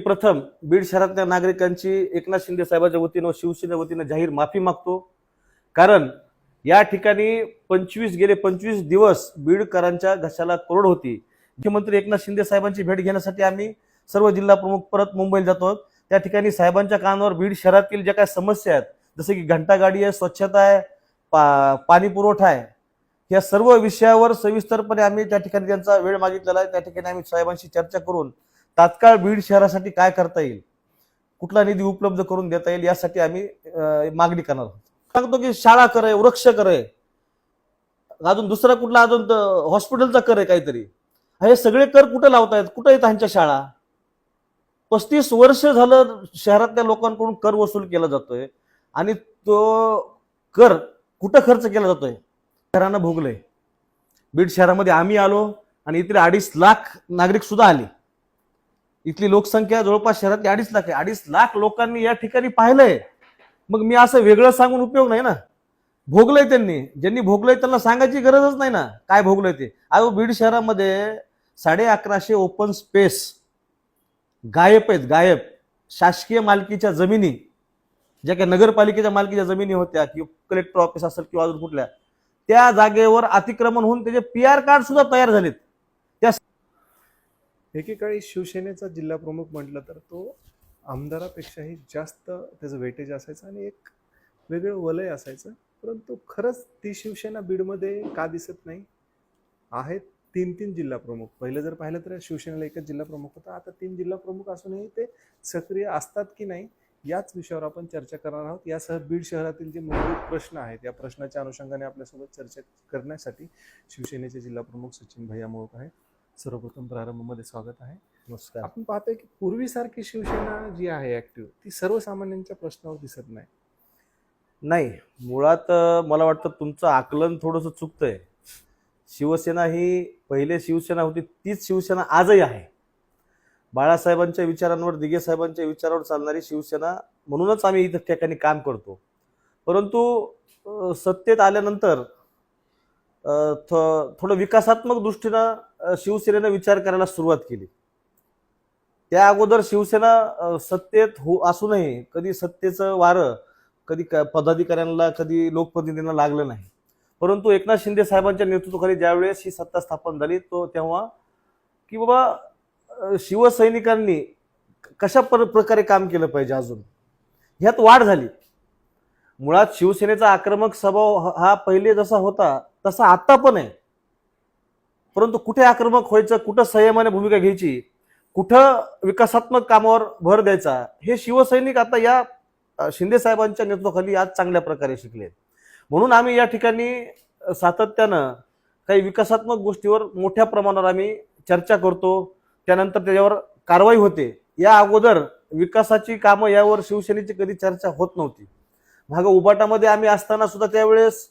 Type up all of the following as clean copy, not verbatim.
प्रथम बीड शहरातल्या नागरिकांची एकनाथ शिंदे साहेबांच्या वतीनं व शिवसेनेच्या वतीनं जाहीर माफी मागतो। कारण या ठिकाणी गेले 25 दिवस बीडकरांच्या घशाला कोरड होती। मुख्यमंत्री एकनाथ शिंदे साहेबांची भेट घेण्यासाठी आम्ही सर्व जिल्हा प्रमुख परत मुंबईला जातो। त्या ठिकाणी साहेबांच्या कानावर बीड शहरातील ज्या काही समस्या आहेत, जसे की घंटागाडी आहे, स्वच्छता आहे, पाणी पुरवठा आहे, या सर्व विषयावर सविस्तरपणे आम्ही त्या ठिकाणी त्यांचा वेळ मागितलेला आहे। त्या ठिकाणी आम्ही साहेबांशी चर्चा करून तात्काळ बीड शहरासाठी काय करता येईल, कुठला निधी उपलब्ध करून देता येईल, यासाठी आम्ही मागणी करणार आहोत। सांगतो की शाळा करे, वृक्ष करे, अजून दुसरा कुठला अजून हॉस्पिटलचा कर आहे काहीतरी, हे सगळे कर कुठे लावतायत, कुठे आहेत त्यांच्या शाळा? 35 वर्ष झालं शहरातल्या लोकांकडून कर वसूल केला जातोय आणि तो कर कुठं खर्च केला जातोय? शहरानं भोगलंय। बीड शहरामध्ये आम्ही आलो आणि इथले 2.5 लाख नागरिक सुद्धा आले। इथली लोकसंख्या जवळपास शहरातली 2.5 लाख आहे। 2.5 लाख लोकांनी या ठिकाणी पाहिलंय। मग मी असं वेगळं सांगून उपयोग नाही ना। भोगलंय त्यांनी, ज्यांनी भोगलंय त्यांना सांगायची गरजच नाही ना काय भोगलंय ते। अहो बीड शहरामध्ये 1150 ओपन स्पेस गायब आहेत, गायब। शासकीय मालकीच्या जमिनी, ज्या काही नगरपालिकेच्या मालकीच्या जमिनी होत्या किंवा कलेक्टर ऑफिस असेल किंवा अजून कुठल्या, त्या जागेवर अतिक्रमण होऊन त्याचे PR कार्ड सुद्धा तयार झालेत। त्या एकेकाळी शिवसेनेचा जिल्हा प्रमुख म्हटलं तर तो आमदारापेक्षाही जास्त त्याचं वेटेज असायचं आणि एक वेगळं वलय असायचं। परंतु खरंच ती शिवसेना बीडमध्ये का दिसत नाही? आहेत 3 जिल्हा प्रमुख। पहिलं जर पाहिलं तर शिवसेनेला एकच जिल्हा प्रमुख होता, आता 3 जिल्हा प्रमुख असूनही ते सक्रिय असतात की नाही, याच विषयावर आपण चर्चा करणार आहोत। यासह बीड शहरातील जे मूलभूत प्रश्न आहेत, या प्रश्नाच्या अनुषंगाने आपल्यासोबत चर्चा करण्यासाठी शिवसेनेचे जिल्हा प्रमुख सचिन भैया मोहोक आहेत। सर्वप्रथम प्रारंभामध्ये स्वागत आहे। नमस्कार। आपण पाहतोय की पूर्वीसारखी शिवसेना जी आहे ऍक्टिव्ह, ती सर्वसामान्यांच्या प्रश्नावर दिसत नाही। नाही, मुळात मला वाटतं तुमचं आकलन थोडंसं चुकतंय। शिवसेना ही पहिले शिवसेना होती तीच शिवसेना आजही आहे। बाळासाहेबांच्या विचारांवर, दिघे साहेबांच्या विचारावर चालणारी शिवसेना म्हणूनच आम्ही इथं ठिकाणी काम करतो। परंतु सत्तेत आल्यानंतर थोडं विकासात्मक दृष्टीनं शिवसेनेनं विचार करायला सुरुवात केली। त्या अगोदर शिवसेना सत्तेत असूनही कधी सत्तेचं वारं कधी पदाधिकाऱ्यांना, कधी लोकप्रतिनिधींना लागलं नाही। परंतु एकनाथ शिंदे साहेबांच्या नेतृत्वाखाली ज्यावेळेस ही सत्ता स्थापन झाली, तो तेव्हा की बाबा शिवसैनिकांनी कशा प्रकारे काम केलं पाहिजे, अजून ह्यात वाढ झाली। मुळात शिवसेनेचा आक्रमक स्वभाव हा पहिले जसा होता तसा आता पण आहे। परंतु कुठे आक्रमक व्हायचं, कुठं संयमाने भूमिका घ्यायची, कुठं विकासात्मक कामावर भर द्यायचा, हे शिवसैनिक आता या शिंदे साहेबांच्या नेतृत्वाखाली आज चांगल्या प्रकारे शिकले। म्हणून आम्ही या ठिकाणी सातत्यानं काही विकासात्मक गोष्टीवर मोठ्या प्रमाणावर आम्ही चर्चा करतो, त्यानंतर त्याच्यावर कारवाई होते। या अगोदर विकासाची कामं यावर शिवसेनेची कधी चर्चा होत नव्हती। मागं उबाटामध्ये आम्ही असताना सुद्धा त्यावेळेस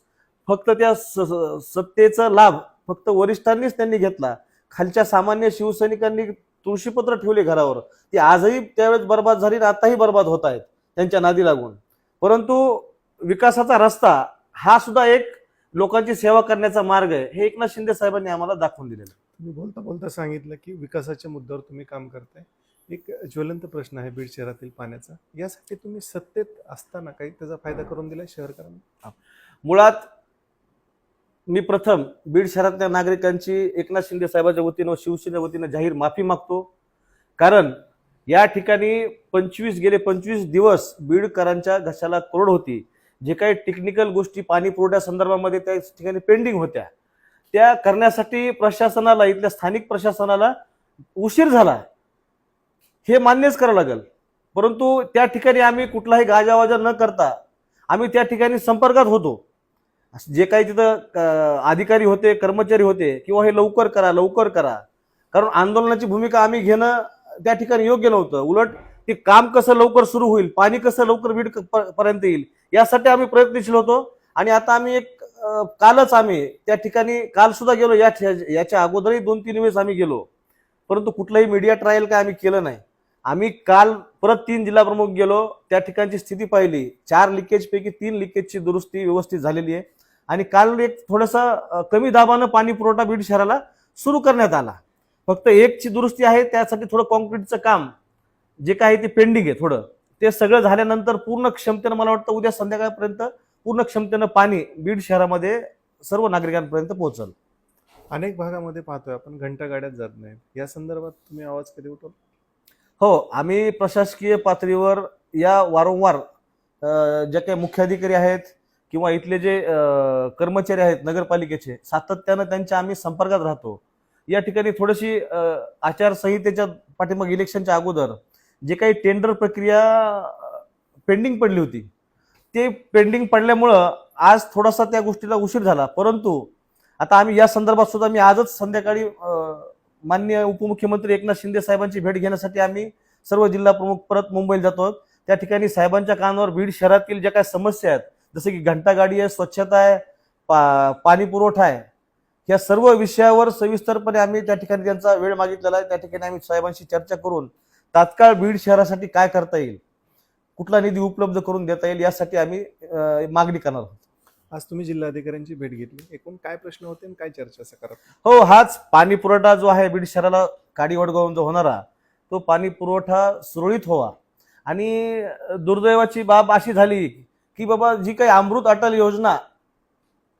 फक्त त्या सत्तेचा लाभ फक्त वरिष्ठांनीच त्यांनी घेतला। खालच्या सामान्य शिवसैनिकांनी तुळशीपत्र ठेवले घरावर, ती आजही त्यावेळेस बर्बाद झाली, आताही बर्बाद होत आहेत त्यांच्या नादी लागून। परंतु विकासाचा रस्ता हा सुद्धा एक लोकांची सेवा करण्याचा मार्ग आहे, हे एकनाथ शिंदे साहेबांनी आम्हाला दाखवून दिलेलं। तुम्ही बोलता बोलता सांगितलं की विकासाच्या मुद्द्यावर तुम्ही काम करताय। एक ज्वलंत प्रश्न आहे बीड शहरातील पाण्याचा, यासाठी तुम्ही सत्तेत असताना काही त्याचा फायदा करून दिलाय शहरकरांना? मुळात मी प्रथम बीड शहरातल्या नागरिकांची एकनाथ शिंदे साहेबांच्या वतीनं व शिवसेनेच्या वतीनं जाहीर माफी मागतो। कारण या ठिकाणी गेले 25 दिवस बीडकरांच्या घशाला कोरड होती। जे काही टेक्निकल गोष्टी पाणी पुरवठ्या संदर्भामध्ये त्या ठिकाणी पेंडिंग होत्या, त्या करण्यासाठी प्रशासनाला, इथल्या स्थानिक प्रशासनाला उशीर झाला, हे मान्यच करावं लागेल। परंतु त्या ठिकाणी आम्ही कुठलाही गाजावाजा न करता आम्ही त्या ठिकाणी संपर्कात होतो। जे काही तिथं अधिकारी होते, कर्मचारी होते, किंवा हे लवकर करा, लवकर करा, कारण आंदोलनाची भूमिका आम्ही घेणं त्या ठिकाणी योग्य नव्हतं। उलट ते काम कसं लवकर सुरू होईल, पाणी कसं लवकर बीड पर्यंत येईल, यासाठी आम्ही प्रयत्नशील होतो। आणि आता आम्ही कालच आम्ही त्या ठिकाणी, काल सुद्धा गेलो, याच्या अगोदरही 2-3 वेळेस आम्ही गेलो, परंतु कुठलाही मीडिया ट्रायल काय आम्ही केलं नाही। आम्ही काल परत 3 जिल्हा प्रमुख गेलो, त्या ठिकाणची स्थिती पाहिली। 4 लिकेज पैकी 3 लिकेजची दुरुस्ती व्यवस्थित झालेली आहे आणि काल एक थोडंसं कमी दाबानं पाणी पुरवठा बीड शहराला सुरू करण्यात आला। फक्त एकची दुरुस्ती आहे, त्यासाठी थोडं कॉन्क्रीटचं काम जे काही ते पेंडिंग आहे थोडं, ते सगळं झाल्यानंतर पूर्ण क्षमतेनं मला वाटतं उद्या संध्याकाळपर्यंत पूर्ण क्षमतेनं पाणी बीड शहरामध्ये सर्व नागरिकांपर्यंत पोहोचल. अनेक भागामध्ये पाहतोय आपण घंटागाड्यात जात नाही, या संदर्भात तुम्ही आवाज कधी उठवला? हो, आम्ही प्रशासकीय पातळीवर या वारंवार जे काही मुख्याधिकारी आहेत किंवा इथले जे कर्मचारी आहेत नगरपालिकेचे, सातत्यानं त्यांच्या आम्ही संपर्कात राहतो. या ठिकाणी थोडीशी आचारसंहितेच्या पाठीमागे इलेक्शनच्या अगोदर जे काही टेंडर प्रक्रिया पेंडिंग पडली होती, ते पेंडिंग पडल्यामुळं आज थोडासा त्या गोष्टीला उशीर झाला. परंतु आता आम्ही या संदर्भात सुद्धा मी आजच संध्याकाळी माननीय उपमुख्यमंत्री एकनाथ शिंदे साहेबांची भेट घेण्यासाठी आम्ही सर्व जिल्हा प्रमुख परत मुंबईला जातो. त्या ठिकाणी साहेबांच्या कानावर बीड शहरातील ज्या काही समस्या आहेत, जसं की घंटागाडी आहे, स्वच्छता आहे, पाणी पुरवठा आहे, या सर्व विषयावर सविस्तरपणे आम्ही त्या ठिकाणी त्यांचा वेळ मागितलेला आहे. त्या ठिकाणी आम्ही साहेबांशी चर्चा करून तात्काळ बीड शहरासाठी काय करता येईल, कुठला निधी उपलब्ध करून देता येईल, यासाठी आम्ही मागणी करणार आहोत. आज तुम्ही जिल्हाधिकाऱ्यांची भेट घेतली, एकूण काय प्रश्न होते आणि काय चर्चा सकारात्मक? हो, हाच पाणी पुरवठा जो आहे बीड शहराला काडी वडगावून जो होणारा, तो पाणी पुरवठा सुरळीत व्हावा. आणि दुर्दैवाची बाब अशी झाली की बाबा जी काही अमृत अटल योजना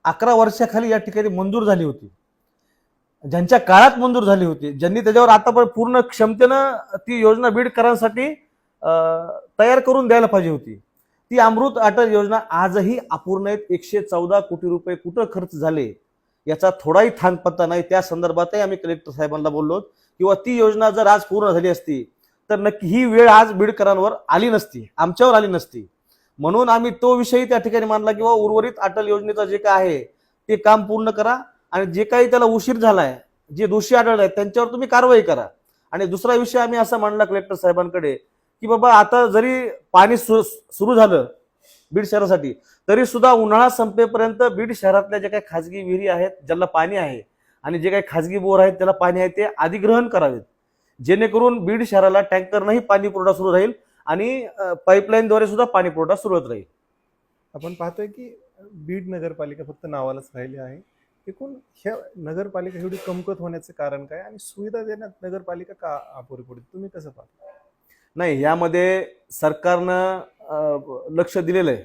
11 वर्षाखाली या ठिकाणी मंजूर झाली होती, ज्यांच्या काळात मंजूर झाली होती, ज्यांनी त्याच्यावर आतापर्यंत पूर्ण क्षमतेनं ती योजना बीडकरांसाठी तयार करून द्यायला पाहिजे होती, ती अमृत अटल योजना आजही अपूर्ण आहेत. 114 कोटी रुपये कुठं खर्च झाले याचा थोडाही थांगपत्ता नाही. त्या संदर्भातही आम्ही कलेक्टर साहेबांना बोललो किंवा ती योजना जर आज पूर्ण झाली असती तर नक्की ही वेळ आज बीडकरांवर आली नसती, आमच्यावर आली नसती. म्हणून आम्ही तो विषयी त्या ठिकाणी मांडला किंवा उर्वरित अटल योजनेचं जे काय आहे ते काम पूर्ण करा आणि जे काही त्याला उशीर झालाय, जे दोषी आढळले आहेत त्यांच्यावर तुम्ही कारवाई करा. आणि दुसरा विषय आम्ही असा मांडला कलेक्टर साहेबांकडे की बाबा आता जरी पाणी सुरू झालं बीड शहरासाठी, तरी सुद्धा उन्हाळा संपेपर्यंत बीड शहरातल्या जे काही खाजगी विहिरी आहेत ज्याला पाणी आहे आणि जे काही खाजगी बोर आहेत त्याला पाणी आहे ते अधिग्रहण करावेत, जेणेकरून बीड शहराला टँकरनंही पाणी पुरवठा सुरू राहील आणि पाईपलाईनद्वारे सुद्धा पाणी पुरवठा सुरू होत राहील. आपण पाहतोय की बीड नगरपालिका फक्त नावालाच राहिली आहे. एकूण ह्या नगरपालिका एवढी कमकुवत होण्याचं कारण काय आणि सुविधा देण्यात नगरपालिका का अपुरी पडते, तुम्ही कसं पाहता? नाही, यामध्ये सरकारनं लक्ष दिलेलं आहे,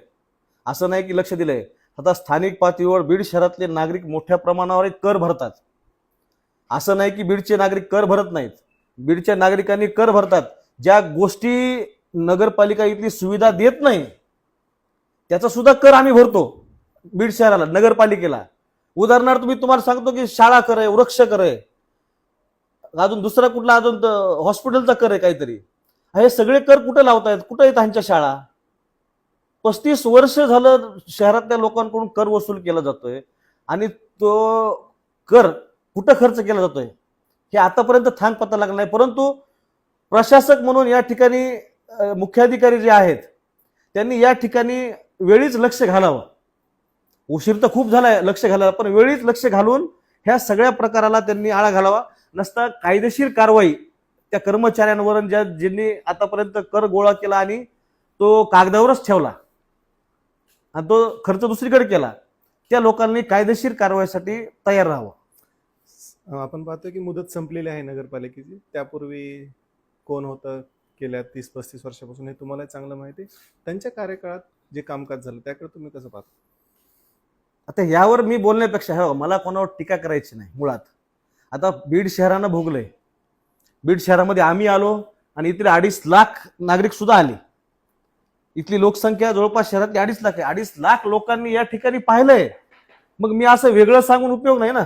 असं नाही की लक्ष दिलंय. आता स्थानिक पातळीवर बीड शहरातले नागरिक मोठ्या प्रमाणावर कर भरतात. असं नाही की बीडचे नागरिक कर भरत नाहीत, बीडच्या नागरिकांनी कर भरतात. ज्या गोष्टी नगरपालिका इथली सुविधा देत नाही त्याचा सुद्धा कर आम्ही भरतो बीड शहराला, नगरपालिकेला. उदाहरणार्थ मी तुम्हाला सांगतो की शाळा कर आहे, वृक्ष कर आहे, अजून दुसरा कुठला अजून हॉस्पिटलचा कर आहे काहीतरी. हे सगळे कर कुठे लावतायत, कुठे आहेत ह्यांच्या शाळा? 35 वर्ष झालं शहरातल्या लोकांकडून कर वसूल केला जातोय आणि तो कर कुठं खर्च केला जातोय हे आतापर्यंत थांग पत्ता लागला नाही. परंतु प्रशासक म्हणून या ठिकाणी मुख्याधिकारी जे आहेत त्यांनी या ठिकाणी वेळीच लक्ष घालावं. उशीर तर खूप झालाय लक्ष घालायला, पण वेळीच लक्ष घालून ह्या सगळ्या प्रकाराला त्यांनी आळा घालावा. नसता कायदेशीर कारवाई त्या कर्मचाऱ्यांवर ज्यांनी आतापर्यंत कर गोळा केला आणि तो कागदावरच ठेवला आणि तो खर्च दुसरीकडे केला, त्या लोकांनी कायदेशीर कारवाईसाठी तयार राहावं. आपण पाहतोय की मुदत संपलेली आहे नगरपालिकेची. त्यापूर्वी कोण होतं गेल्या 30-35 वर्षापासून हे तुम्हाला चांगलं माहिती आहे. त्यांच्या कार्यकाळात जे कामकाज झालं त्याकडे तुम्ही कसं पाहता? आता यावर मी बोलण्यापेक्षा मला कोणावर टीका करायची नाही मुळात. आता बीड शहरानं भोगलंय, बीड शहरामध्ये आम्ही आलो आणि इथले 2.5 लाख नागरिक सुद्धा आले. इथली लोकसंख्या जवळपास शहरातली 2.5 लाख आहे. 2.5 लाख लोकांनी या ठिकाणी पाहिलंय. मग मी असं वेगळं सांगून उपयोग नाही ना.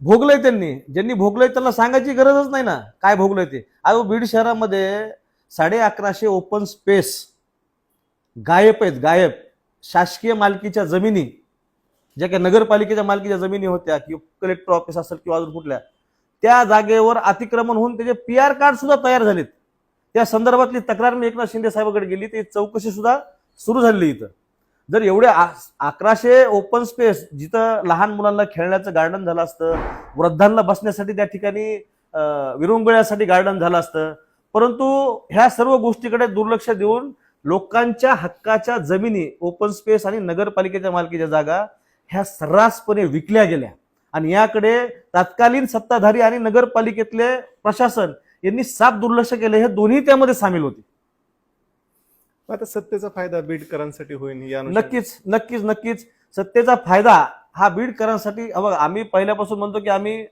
भोगलंय त्यांनी, ज्यांनी भोगलंय त्यांना सांगायची गरजच नाही ना काय भोगलंय ते. अहो, बीड शहरामध्ये 1150 ओपन स्पेस गायब आहेत, गायब. शासकीय मालकीच्या जमिनी ज्या काही नगरपालिकेच्या मालकीच्या जमिनी होत्या किंवा कलेक्टर ऑफिस असेल किंवा अजून कुठल्या, त्या जागेवर अतिक्रमण होऊन त्याचे PR कार्ड सुद्धा तयार झालेत. त्या संदर्भातली तक्रार मी एकनाथ शिंदे साहेबांकडे गेली, ते चौकशी सुद्धा सुरू झाली. इथं जर एवढे 1100 ओपन स्पेस जिथं लहान मुलांना खेळण्याचं गार्डन झालं असतं, वृद्धांना बसण्यासाठी त्या ठिकाणी विरंगुळ्यासाठी गार्डन झालं असतं, परंतु ह्या सर्व गोष्टीकडे दुर्लक्ष देऊन लोकांच्या हक्काच्या जमिनी ओपन स्पेस आणि नगरपालिकेच्या मालकीच्या जागा ह्या सर्रासपणे विकल्या गेल्या. आणि याकडे तत्कालीन सत्ताधारी आणि नगरपालिकेतले प्रशासन यांनी साफ दुर्लक्ष केलं, हे दोन्ही त्यामध्ये सामील होते. आता सत्तेचा फायदा बीडकरांसाठी होईल या अनुषंगाने. नक्कीच नक्कीच नक्कीच सत्तेचा फायदा हा बीडकरांसाठी, बघा आम्ही पहिल्यापासून म्हणतो की आम्ही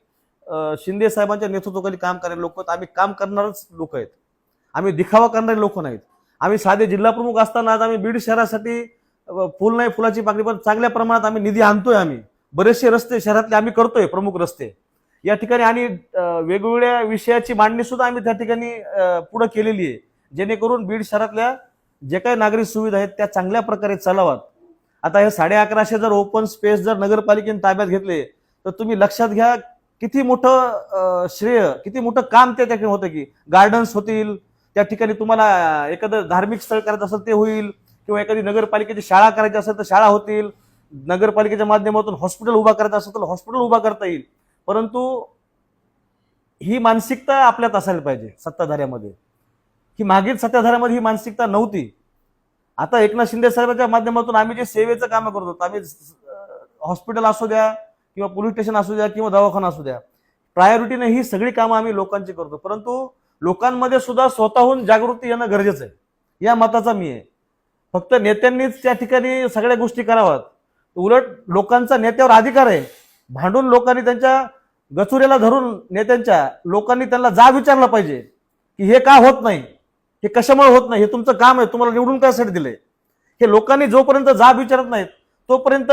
शिंदे साहेबांच्या नेतृत्वाखाली काम करणारे लोक आहेत. आम्ही काम करणारच लोक आहेत, आम्ही दिखावा करणारे लोक नाहीत. आम्ही साधे जिल्हा प्रमुख असताना आज आम्ही बीड शहरासाठी फुल नाही फुलाची पाकळी, पण चांगल्या प्रमाणात आम्ही निधी आणतोय. आम्ही बरेचसे रस्ते शहरातले आम्ही करतोय, प्रमुख रस्ते या ठिकाणी, आणि वेगवेगळ्या विषयाची मांडणी सुद्धा आम्ही त्या ठिकाणी पुढे केलेली आहे, जेणेकरून बीड शहरातल्या जे काही नागरिक सुविधा आहेत त्या चांगल्या प्रकारे चालाव्यात. आता हे 1150 जर ओपन स्पेस जर नगरपालिकेने ताब्यात घेतले तर तुम्ही लक्षात घ्या किती मोठं श्रेय, किती मोठं काम त्या ठिकाणी होतं. की गार्डन्स होतील त्या ठिकाणी, तुम्हाला एखादं धार्मिक स्थळ करायचं असेल ते होईल, किंवा एखादी नगरपालिकेची शाळा करायची असेल तर शाळा होतील, नगरपालिकेच्या माध्यमातून हॉस्पिटल उभा करायचं असेल तर हॉस्पिटल उभा करता येईल. परंतु ही मानसिकता आपल्यात असायला पाहिजे सत्ताधाऱ्यामध्ये. ही मागील सत्ताधाऱ्यामध्ये ही मानसिकता नव्हती. आता एकनाथ शिंदे साहेबांच्या माध्यमातून आम्ही जे सेवेचं काम करत होतो, आम्ही हॉस्पिटल असू द्या किंवा पोलीस स्टेशन असू द्या किंवा दवाखाना असू द्या, प्रायोरिटीने ही सगळी कामं आम्ही लोकांची करतो. परंतु लोकांमध्ये सुद्धा स्वतःहून जागृती येणं गरजेचं आहे, या मताचा मी आहे. फक्त नेत्यांनीच त्या ठिकाणी सगळ्या गोष्टी कराव्यात, उलट लोकांचा नेत्यावर अधिकार आहे. भांडून लोकांनी त्यांच्या गचुऱ्याला धरून नेत्यांच्या लोकांनी त्यांना जाब विचारला पाहिजे की हे का होत नाही, हे कशामुळे होत नाही, हे तुमचं काम आहे, तुम्हाला निवडून कशासाठी दिले. हे लोकांनी जोपर्यंत जाब विचारत नाहीत तोपर्यंत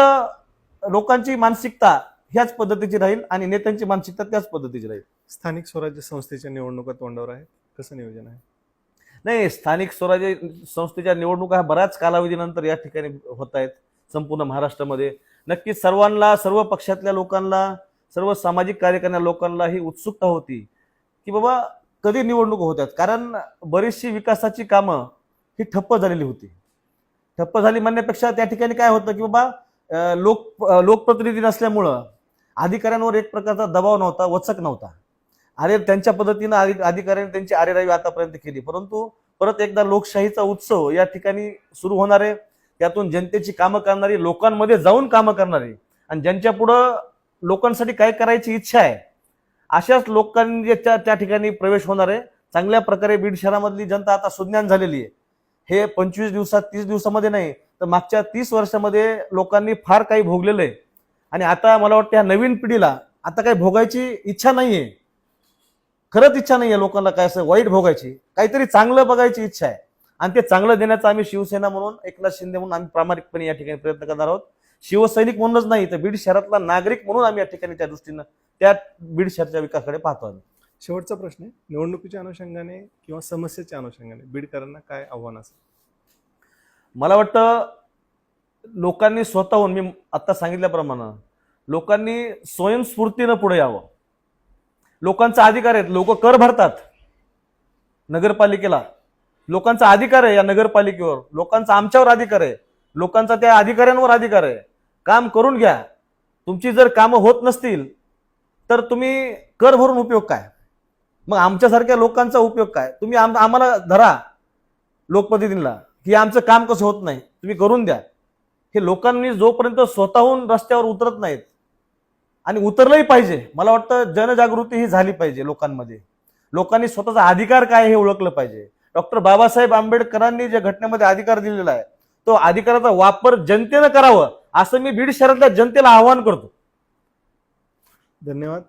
लोकांची मानसिकता ह्याच पद्धतीची राहील आणि नेत्यांची मानसिकता त्याच पद्धतीची राहील. स्थानिक स्वराज्य संस्थेच्या निवडणुका तोंडावर आहे, कसं नियोजन आहे? नाही, स्थानिक स्वराज्य संस्थेच्या निवडणुका बऱ्याच कालावधीनंतर या ठिकाणी होत आहेत संपूर्ण महाराष्ट्रामध्ये. नक्कीच सर्वांना, सर्व पक्षातल्या लोकांना, सर्व सामाजिक कार्य करणाऱ्या लोकांना ही उत्सुकता होती की बाबा कधी निवडणूक होतात, कारण बरीचशी विकासाची कामं ही ठप्प झालेली होती. ठप्प झाली म्हणण्यापेक्षा त्या ठिकाणी काय होतं की बाबा लोकप्रतिनिधी नसल्यामुळं अधिकाऱ्यांवर एक प्रकारचा दबाव नव्हता, वचक नव्हता. अरे त्यांच्या पद्धतीनं अधिकाऱ्यांनी त्यांची आरेरावी आतापर्यंत केली. परंतु परत एकदा लोकशाहीचा उत्सव या ठिकाणी सुरू होणार आहे. त्यातून जनतेची कामं करणारी, लोकांमध्ये जाऊन कामं करणारी आणि ज्यांच्या पुढं लोकांसाठी काय करायची इच्छा आहे अशाच लोकांनी त्या ठिकाणी प्रवेश होणार आहे. चांगल्या प्रकारे बीड शहरामधली जनता आता सुज्ञान झालेली आहे. हे 25 दिवसात, 30 दिवसामध्ये नाही तर मागच्या 30 वर्षामध्ये लोकांनी फार काही भोगलेलं आहे. आणि आता मला वाटतं ह्या नवीन पिढीला आता काही भोगायची इच्छा नाहीये, खरंच इच्छा नाहीये लोकांना काय असं वाईट भोगायची, काहीतरी चांगलं बघायची इच्छा आहे. आणि ते चांगलं देण्याचं आम्ही शिवसेना म्हणून, एकनाथ शिंदे म्हणून आम्ही प्रामाणिकपणे या ठिकाणी प्रयत्न करणार आहोत. शिवसैनिक म्हणूनच नाही तर बीड शहरातला नागरिक म्हणून आम्ही या ठिकाणी त्या दृष्टीनं त्या बीड शहराच्या विकासाकडे पाहतो आम्ही. शेवटचा प्रश्न आहे, निवडणुकीच्या अनुषंगाने किंवा समस्येच्या अनुषंगाने बीडकरांना काय आव्हान असेल? मला वाटतं लोकांनी स्वतःहून, मी आता सांगितल्याप्रमाणे लोकांनी स्वयंस्फूर्तीनं पुढे यावं. लोकांचा अधिकार आहे, लोक कर भरतात नगरपालिकेला, लोकांचा अधिकार आहे या नगरपालिकेवर, लोकांचा आमच्यावर अधिकार आहे, लोकांचा त्या अधिकाऱ्यांवर अधिकार आहे. काम करून घ्या. तुमची जर कामं होत नसतील तर तुम्ही कर भरून उपयोग काय, मग आमच्यासारख्या लोकांचा उपयोग काय? तुम्ही आम्हाला धरा लोकप्रतिनिधींना की आमचं काम कसं होत नाही, तुम्ही करून द्या. हे लोकांनी जोपर्यंत स्वतःहून रस्त्यावर उतरत नाहीत, आणि उतरलंही पाहिजे, मला वाटतं जनजागृती ही झाली पाहिजे लोकांमध्ये. लोकांनी स्वतःचा अधिकार काय हे ओळखलं पाहिजे. डॉक्टर बाबासाहेब आंबेडकरांनी ज्या घटनेमध्ये अधिकार दिलेला आहे तो अधिकाराचा वापर जनतेनं करावं असं मी बीड शहरातल्या जनतेला आवाहन करतो. धन्यवाद.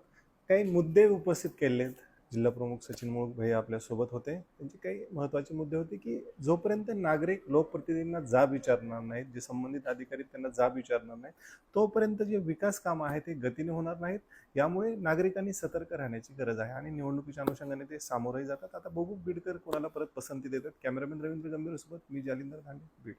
काही मुद्दे उपस्थित केले आहेत. जिल्हा प्रमुख सचिन मोळक भैया आपल्या सोबत होते. त्यांचे काही महत्त्वाचे मुद्दे होते की जोपर्यंत नागरिक लोकप्रतिनिधींना जाब विचारणार नाहीत, जे संबंधित अधिकारी त्यांना जाब विचारणार नाहीत, तोपर्यंत जे विकास कामं आहेत ते गतीने होणार नाहीत. यामुळे नागरिकांनी सतर्क राहण्याची गरज आहे आणि निवडणुकीच्या अनुषंगाने ते सामोरे जातात. आता बघू बीडकर कोणाला परत पसंती देतात. कॅमेरामॅन रवींद्र गंभीर सोबत मी जालिंदर धांडे, बीड.